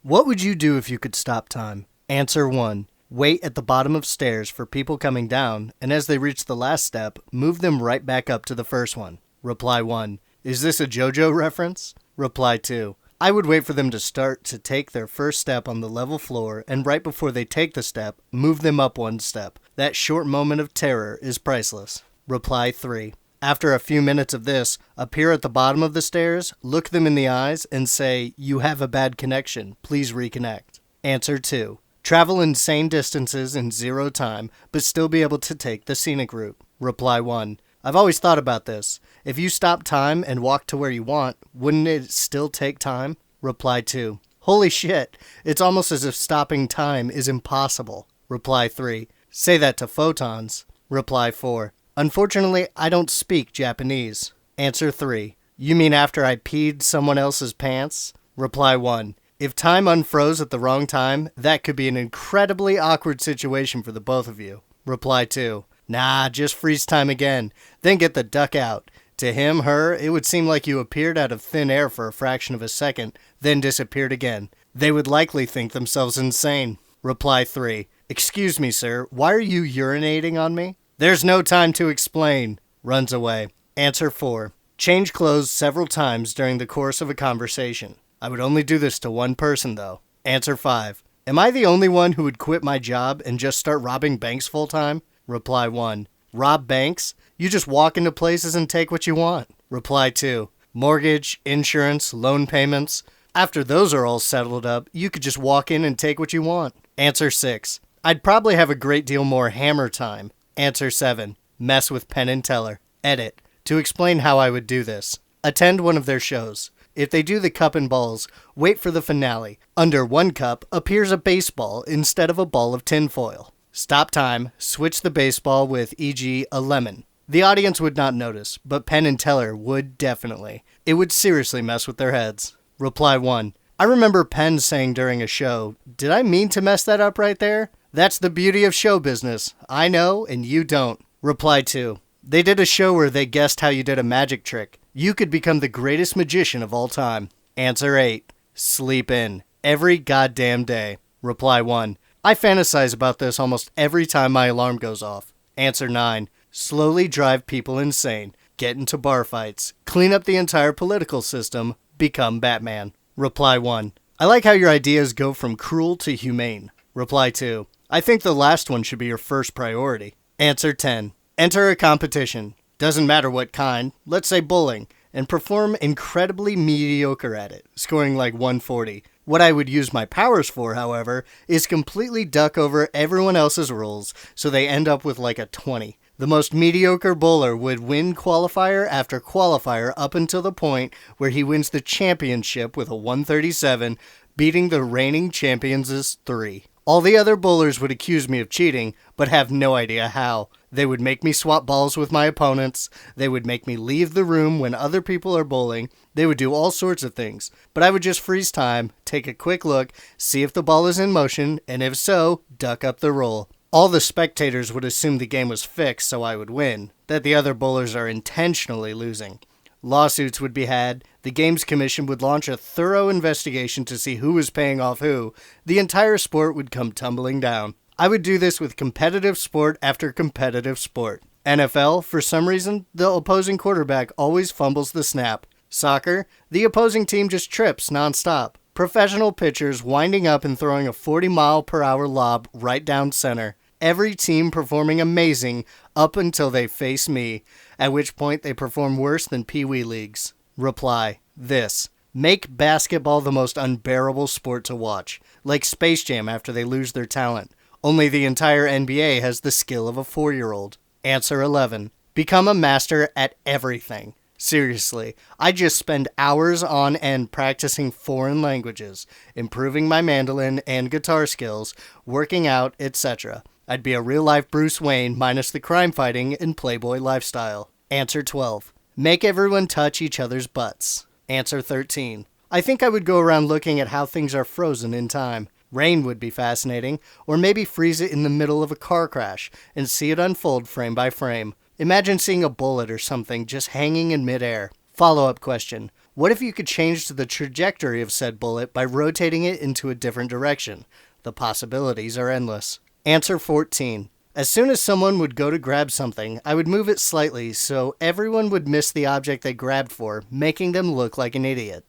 What would you do if you could stop time? Answer 1. Wait at the bottom of stairs for people coming down, and as they reach the last step, move them right back up to the first one. Reply 1. Is this a JoJo reference? Reply 2. I would wait for them to start to take their first step on the level floor, and right before they take the step, move them up one step. That short moment of terror is priceless. Reply 3. After a few minutes of this, appear at the bottom of the stairs, look them in the eyes, and say, "You have a bad connection. Please reconnect." Answer 2. Travel insane distances in 0 time, but still be able to take the scenic route. Reply 1. I've always thought about this. If you stop time and walk to where you want, wouldn't it still take time? Reply 2. Holy shit, it's almost as if stopping time is impossible. Reply 3. Say that to photons. Reply 4. Unfortunately, I don't speak Japanese. Answer 3. You mean after I peed someone else's pants? Reply 1. If time unfroze at the wrong time, that could be an incredibly awkward situation for the both of you. Reply 2. Nah, just freeze time again, then get the duck out. To him, her, it would seem like you appeared out of thin air for a fraction of a second, then disappeared again. They would likely think themselves insane. Reply 3. Excuse me, sir, why are you urinating on me? There's no time to explain. Runs away. Answer 4. Change clothes several times during the course of a conversation. I would only do this to one person, though. Answer 5. Am I the only one who would quit my job and just start robbing banks full time? Reply 1. Rob banks? You just walk into places and take what you want. Reply 2. Mortgage, insurance, loan payments. After those are all settled up, you could just walk in and take what you want. Answer 6. I'd probably have a great deal more hammer time. Answer 7. Mess with Penn and Teller. Edit. To explain how I would do this. Attend one of their shows. If they do the cup and balls, wait for the finale. Under one cup appears a baseball instead of a ball of tinfoil. Stop time, switch the baseball with, e.g., a lemon. The audience would not notice, but Penn and Teller would definitely. It would seriously mess with their heads. Reply 1. I remember Penn saying during a show, "Did I mean to mess that up right there?" That's the beauty of show business. I know, and you don't. Reply 2. They did a show where they guessed how you did a magic trick. You could become the greatest magician of all time. Answer 8. Sleep in. Every goddamn day. Reply 1. I fantasize about this almost every time my alarm goes off. Answer 9. Slowly drive people insane. Get into bar fights. Clean up the entire political system. Become Batman. Reply 1. I like how your ideas go from cruel to humane. Reply 2. I think the last one should be your first priority. Answer 10. Enter a competition. Doesn't matter what kind, let's say bowling, and perform incredibly mediocre at it, scoring like 140. What I would use my powers for, however, is completely duck over everyone else's rules, so they end up with like a 20. The most mediocre bowler would win qualifier after qualifier up until the point where he wins the championship with a 137, beating the reigning champions' 3. All the other bowlers would accuse me of cheating, but have no idea how. They would make me swap balls with my opponents. They would make me leave the room when other people are bowling. They would do all sorts of things. But I would just freeze time, take a quick look, see if the ball is in motion, and if so, duck up the roll. All the spectators would assume the game was fixed, so I would win, that the other bowlers are intentionally losing. Lawsuits would be had, the Games Commission would launch a thorough investigation to see who was paying off who, the entire sport would come tumbling down. I would do this with competitive sport after competitive sport. NFL, for some reason, the opposing quarterback always fumbles the snap. Soccer, the opposing team just trips nonstop. Professional pitchers winding up and throwing a 40-mile-per-hour lob right down center. Every team performing amazing up until they face me, at which point they perform worse than Pee Wee leagues. Reply. This. Make basketball the most unbearable sport to watch, like Space Jam after they lose their talent. Only the entire NBA has the skill of a 4-year-old. Answer 11. Become a master at everything. Seriously, I just spend hours on end practicing foreign languages, improving my mandolin and guitar skills, working out, etc. I'd be a real-life Bruce Wayne minus the crime fighting and playboy lifestyle. Answer 12. Make everyone touch each other's butts. Answer 13. I think I would go around looking at how things are frozen in time. Rain would be fascinating, or maybe freeze it in the middle of a car crash and see it unfold frame by frame. Imagine seeing a bullet or something just hanging in midair. Follow-up question. What if you could change the trajectory of said bullet by rotating it into a different direction? The possibilities are endless. Answer 14. As soon as someone would go to grab something, I would move it slightly so everyone would miss the object they grabbed for, making them look like an idiot.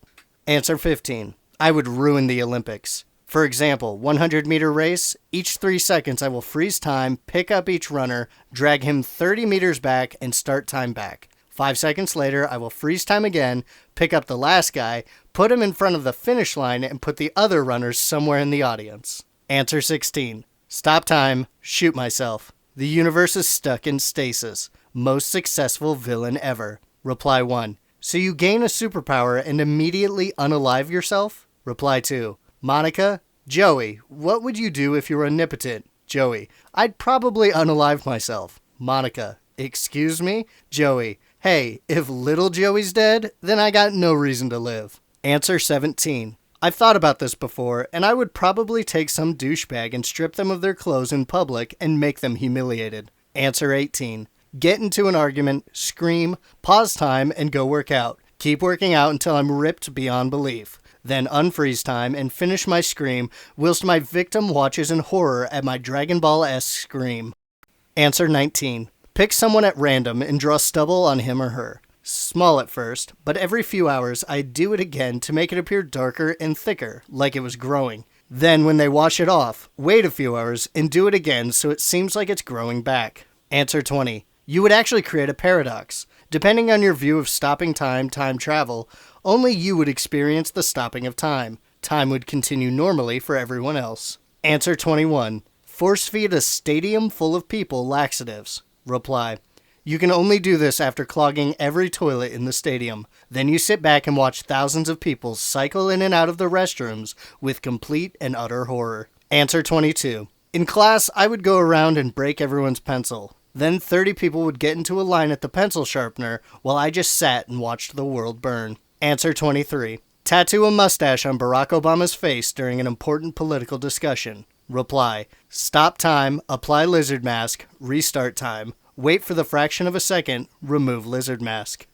Answer 15. I would ruin the Olympics. For example, 100-meter race, each 3 seconds I will freeze time, pick up each runner, drag him 30 meters back, and start time back. 5 seconds later, I will freeze time again, pick up the last guy, put him in front of the finish line, and put the other runners somewhere in the audience. Answer 16. Stop time, shoot myself. The universe is stuck in stasis. Most successful villain ever. Reply 1. So you gain a superpower and immediately unalive yourself? Reply 2. Monica, Joey, what would you do if you were omnipotent? Joey, I'd probably unalive myself. Monica, excuse me? Joey, hey, if little Joey's dead, then I got no reason to live. Answer 17. I've thought about this before, and I would probably take some douchebag and strip them of their clothes in public and make them humiliated. Answer 18. Get into an argument, scream, pause time, and go work out. Keep working out until I'm ripped beyond belief. Then unfreeze time and finish my scream whilst my victim watches in horror at my Dragon Ball-esque scream. Answer 19. Pick someone at random and draw stubble on him or her. Small at first, but every few hours I do it again to make it appear darker and thicker, like it was growing. Then when they wash it off, wait a few hours and do it again so it seems like it's growing back. Answer 20. You would actually create a paradox. Depending on your view of stopping time travel, only you would experience the stopping of time. Time would continue normally for everyone else. Answer 21. Force feed a stadium full of people laxatives. Reply. You can only do this after clogging every toilet in the stadium. Then you sit back and watch thousands of people cycle in and out of the restrooms with complete and utter horror. Answer 22. In class, I would go around and break everyone's pencil. Then 30 people would get into a line at the pencil sharpener while I just sat and watched the world burn. Answer 23. Tattoo a mustache on Barack Obama's face during an important political discussion. Reply. Stop time, apply lizard mask, restart time. Wait for the fraction of a second, remove lizard mask.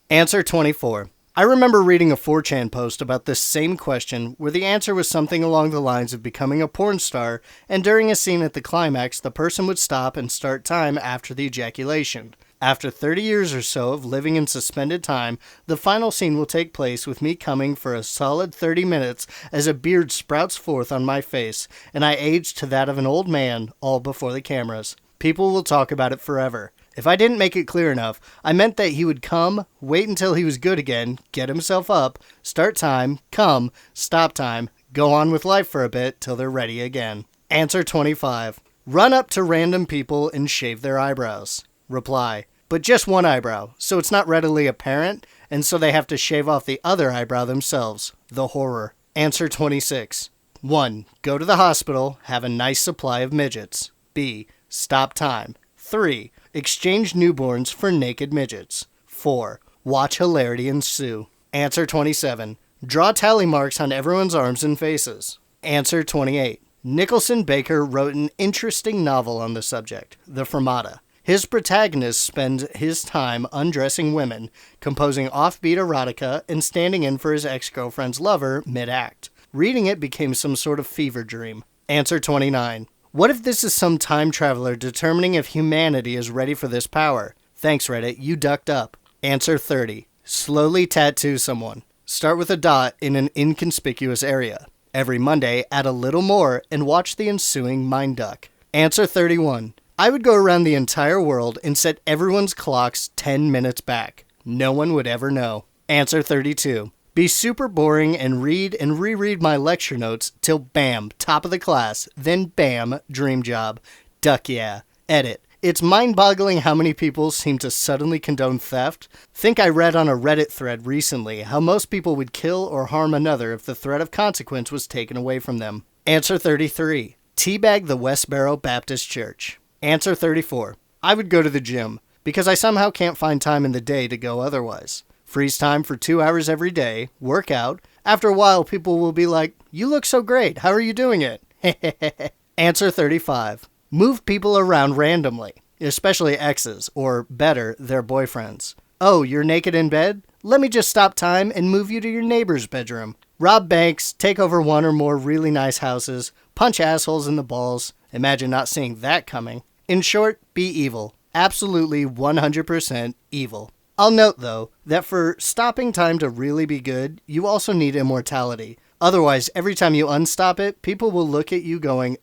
Answer 24. I remember reading a 4chan post about this same question where the answer was something along the lines of becoming a porn star, and during a scene at the climax, the person would stop and start time after the ejaculation. After 30 years or so of living in suspended time, the final scene will take place with me coming for a solid 30 minutes as a beard sprouts forth on my face, and I age to that of an old man, all before the cameras. People will talk about it forever. If I didn't make it clear enough, I meant that he would come, wait until he was good again, get himself up, start time, come, stop time, go on with life for a bit till they're ready again. Answer 25. Run up to random people and shave their eyebrows. Reply. But just one eyebrow, so it's not readily apparent, and so they have to shave off the other eyebrow themselves. The horror. Answer 26. 1. Go to the hospital, have a nice supply of midgets. B. Stop time. 3. Exchange newborns for naked midgets. 4. Watch hilarity ensue. Answer 27. Draw tally marks on everyone's arms and faces. Answer 28. Nicholson Baker wrote an interesting novel on the subject, The Fermata. His protagonist spends his time undressing women, composing offbeat erotica, and standing in for his ex-girlfriend's lover mid-act. Reading it became some sort of fever dream. Answer 29. What if this is some time traveler determining if humanity is ready for this power? Thanks, Reddit, you ducked up. Answer 30. Slowly tattoo someone. Start with a dot in an inconspicuous area. Every Monday, add a little more and watch the ensuing mind duck. Answer 31. I would go around the entire world and set everyone's clocks 10 minutes back. No one would ever know. Answer 32. Be super boring and read and reread my lecture notes till bam, top of the class, then bam, dream job. Duck yeah. Edit. It's mind-boggling how many people seem to suddenly condone theft. Think I read on a Reddit thread recently how most people would kill or harm another if the threat of consequence was taken away from them. Answer 33. Teabag the Westboro Baptist Church. Answer 34. I would go to the gym, because I somehow can't find time in the day to go otherwise. Freeze time for 2 hours every day, work out. After a while, people will be like, you look so great, how are you doing it? Answer 35. Move people around randomly, especially exes, or better, their boyfriends. Oh, you're naked in bed? Let me just stop time and move you to your neighbor's bedroom. Rob banks, take over one or more really nice houses, punch assholes in the balls. Imagine not seeing that coming. In short, be evil. Absolutely 100% evil. I'll note, though, that for stopping time to really be good, you also need immortality. Otherwise, every time you unstop it, people will look at you going,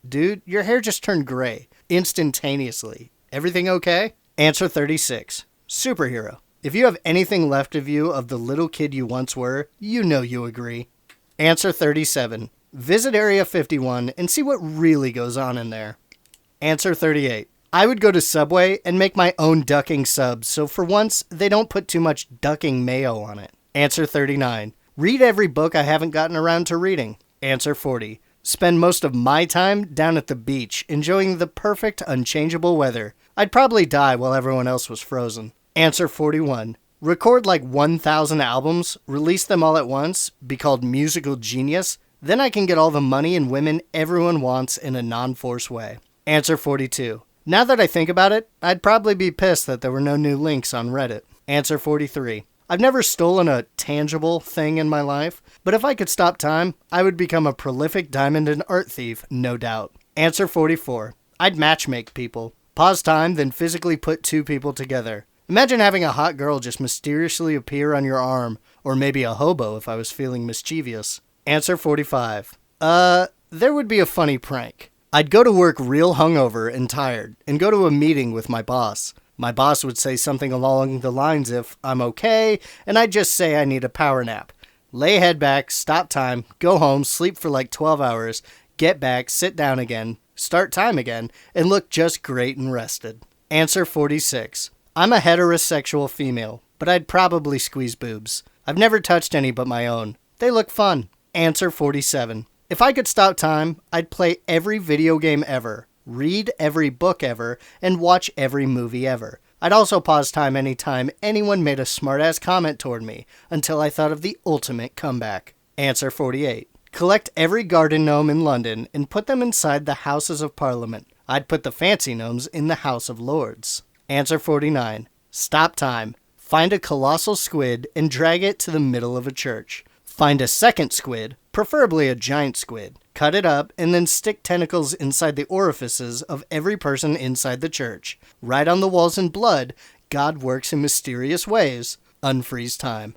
dude, your hair just turned gray. Instantaneously. Everything okay? Answer 36. Superhero. If you have anything left of you of the little kid you once were, you know you agree. Answer 37. Visit Area 51 and see what really goes on in there. Answer 38. I would go to Subway and make my own ducking subs, so for once, they don't put too much ducking mayo on it. Answer 39. Read every book I haven't gotten around to reading. Answer 40. Spend most of my time down at the beach, enjoying the perfect, unchangeable weather. I'd probably die while everyone else was frozen. Answer 41. Record like 1,000 albums, release them all at once, be called musical genius, then I can get all the money and women everyone wants in a non-force way. Answer 42. Now that I think about it, I'd probably be pissed that there were no new links on Reddit. Answer 43. I've never stolen a tangible thing in my life, but if I could stop time, I would become a prolific diamond and art thief, no doubt. Answer 44. I'd matchmake people. Pause time, then physically put two people together. Imagine having a hot girl just mysteriously appear on your arm, or maybe a hobo if I was feeling mischievous. Answer 45. There would be a funny prank. I'd go to work real hungover and tired, and go to a meeting with my boss. My boss would say something along the lines of, I'm okay, and I'd just say I need a power nap. Lay head back, stop time, go home, sleep for like 12 hours, get back, sit down again, start time again, and look just great and rested. Answer 46. I'm a heterosexual female, but I'd probably squeeze boobs. I've never touched any but my own. They look fun. Answer 47. If I could stop time, I'd play every video game ever, read every book ever, and watch every movie ever. I'd also pause time anytime anyone made a smartass comment toward me, until I thought of the ultimate comeback. Answer 48. Collect every garden gnome in London and put them inside the Houses of Parliament. I'd put the fancy gnomes in the House of Lords. Answer 49. Stop time. Find a colossal squid and drag it to the middle of a church. Find a second squid, preferably a giant squid. Cut it up and then stick tentacles inside the orifices of every person inside the church. Write on the walls in blood, God works in mysterious ways. Unfreeze time.